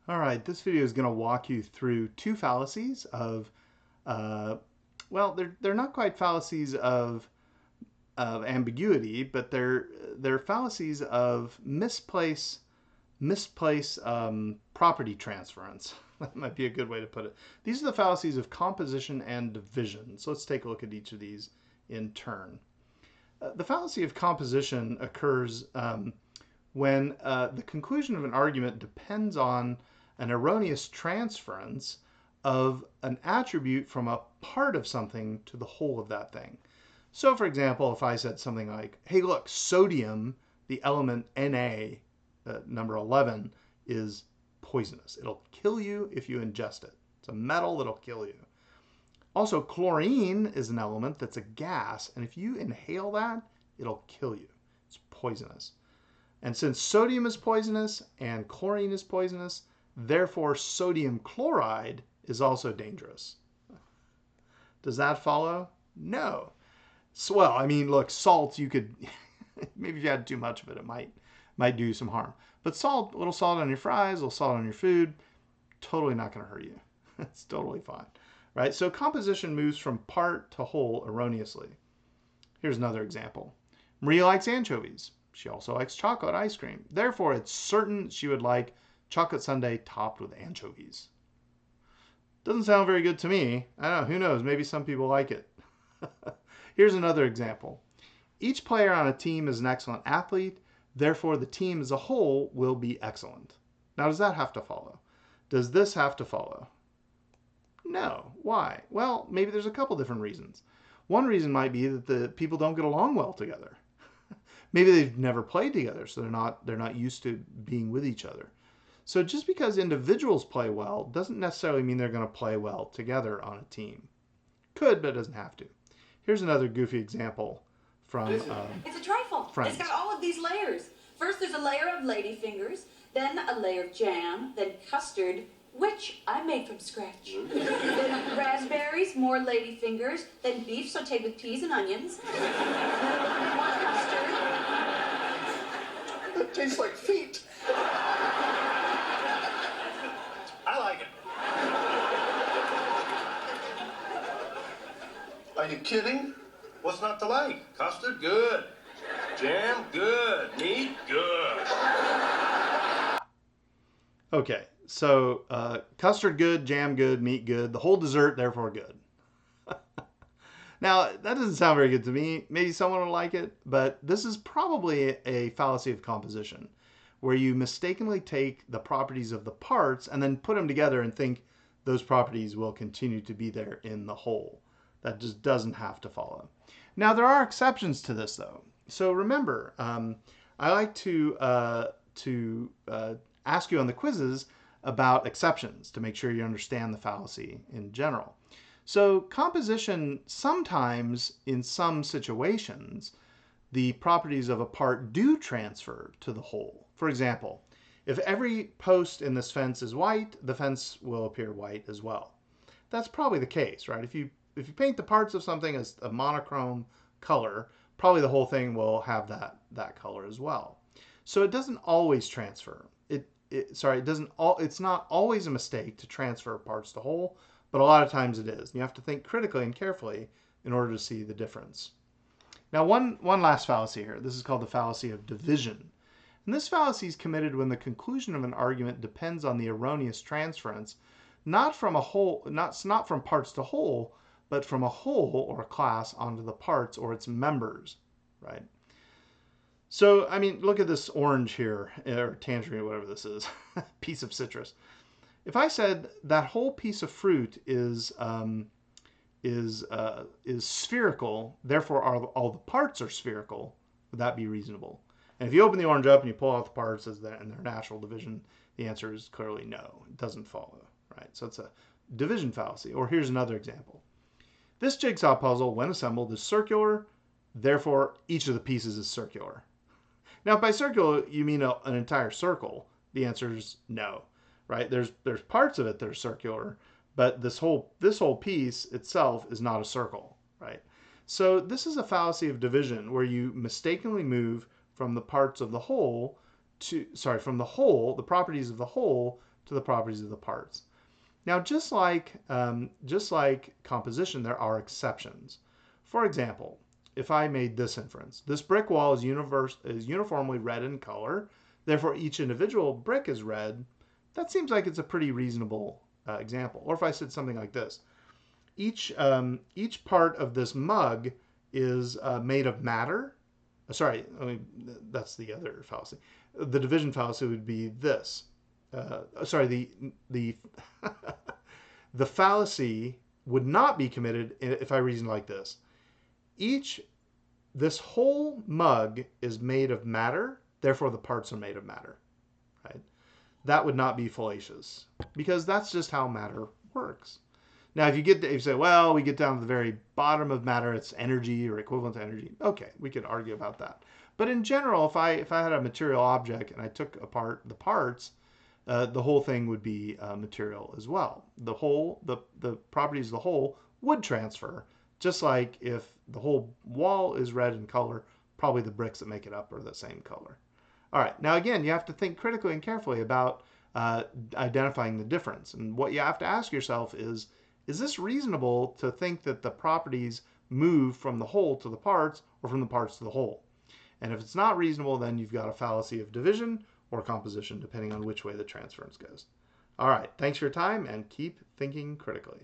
All right, this video is going to walk you through two fallacies of, well, they're not quite fallacies of ambiguity, but they're fallacies of misplace property transference. That might be a good way to put it. These are the fallacies of composition and division. So let's take a look at each of these in turn. The fallacy of composition occurs when the conclusion of an argument depends on an erroneous transference of an attribute from a part of something to the whole of that thing. So for example, if I said something like, hey look, sodium, the element Na, number 11, is poisonous. It'll kill you if you ingest it. It's a metal that'll kill you. Also, chlorine is an element that's a gas, and if you inhale that, it'll kill you. It's poisonous. And since sodium is poisonous and chlorine is poisonous, therefore sodium chloride is also dangerous. Does that follow? No. So, well, I mean, look, salt, you could, maybe if you had too much of it, it might do some harm. But salt, a little salt on your fries, a little salt on your food, totally not going to hurt you. It's totally fine, right? So composition moves from part to whole erroneously. Here's another example. Maria likes anchovies. She also likes chocolate ice cream. Therefore, it's certain she would like chocolate sundae topped with anchovies. Doesn't sound very good to me. I don't know, who knows? Maybe some people like it. Here's another example. Each player on a team is an excellent athlete. Therefore, the team as a whole will be excellent. Now, does that have to follow? Does this have to follow? No. Why? Well, maybe there's a couple different reasons. One reason might be that the people don't get along well together. Maybe they've never played together, so they're not used to being with each other. So just because individuals play well doesn't necessarily mean they're going to play well together on a team. Could, but it doesn't have to. Here's another goofy example from it's a trifle. Friends. It's got all of these layers. First there's a layer of ladyfingers, then a layer of jam, then custard, which I made from scratch. Then raspberries, more ladyfingers, then beef sauteed with peas and onions. Then more custard. It tastes like feet. I like it. Are you kidding? What's not to like? Custard, good. Jam, good. Meat, good. Okay, so custard good, jam good, meat good, the whole dessert therefore good. Now, that doesn't sound very good to me. Maybe someone will like it, but this is probably a fallacy of composition, where you mistakenly take the properties of the parts and then put them together and think those properties will continue to be there in the whole. That just doesn't have to follow. Now, there are exceptions to this, though. So remember, I like to ask you on the quizzes about exceptions to make sure you understand the fallacy in general. So composition, sometimes in some situations, the properties of a part do transfer to the whole. For example, if every post in this fence is white, the fence will appear white as well. That's probably the case, right? If you paint the parts of something as a monochrome color, probably the whole thing will have that color as well. So it doesn't always transfer. It's not always a mistake to transfer parts to whole, but a lot of times it is. You have to think critically and carefully in order to see the difference. Now, one last fallacy here. This is called the fallacy of division. And this fallacy is committed when the conclusion of an argument depends on the erroneous transference, not from parts to whole, but from a whole or a class onto the parts or its members, right? So, I mean, look at this orange here, or tangerine, whatever this is, piece of citrus. If I said that whole piece of fruit is spherical, therefore all the parts are spherical, would that be reasonable? And if you open the orange up and you pull out the parts in their natural division, the answer is clearly no. It doesn't follow, right? So it's a division fallacy. Or here's another example. This jigsaw puzzle, when assembled, is circular, therefore each of the pieces is circular. Now, if by circular you mean an entire circle, the answer is no, right? There's parts of it that are circular, but this whole piece itself is not a circle, right? So this is a fallacy of division where you mistakenly move from the parts of the whole the properties of the whole to the properties of the parts. Now, just like composition, there are exceptions. For example, if I made this inference, this brick wall is uniformly red in color, therefore each individual brick is red, that seems like it's a pretty reasonable example. Or if I said something like this, each part of this mug is made of matter. Sorry, that's the other fallacy. The division fallacy would be this. Sorry, the the fallacy would not be committed if I reasoned like this. This whole mug is made of matter, therefore the parts are made of matter. Right? That would not be fallacious because that's just how matter works. Now, if you say, well, we get down to the very bottom of matter, it's energy or equivalent to energy. Okay, we could argue about that. But in general, if I had a material object and I took apart the parts, the whole thing would be material as well. The properties of the whole would transfer, just like if the whole wall is red in color, probably the bricks that make it up are the same color. All right, now again, you have to think critically and carefully about identifying the difference. And what you have to ask yourself is this reasonable to think that the properties move from the whole to the parts or from the parts to the whole? And if it's not reasonable, then you've got a fallacy of division or composition, depending on which way the transference goes. All right, thanks for your time and keep thinking critically.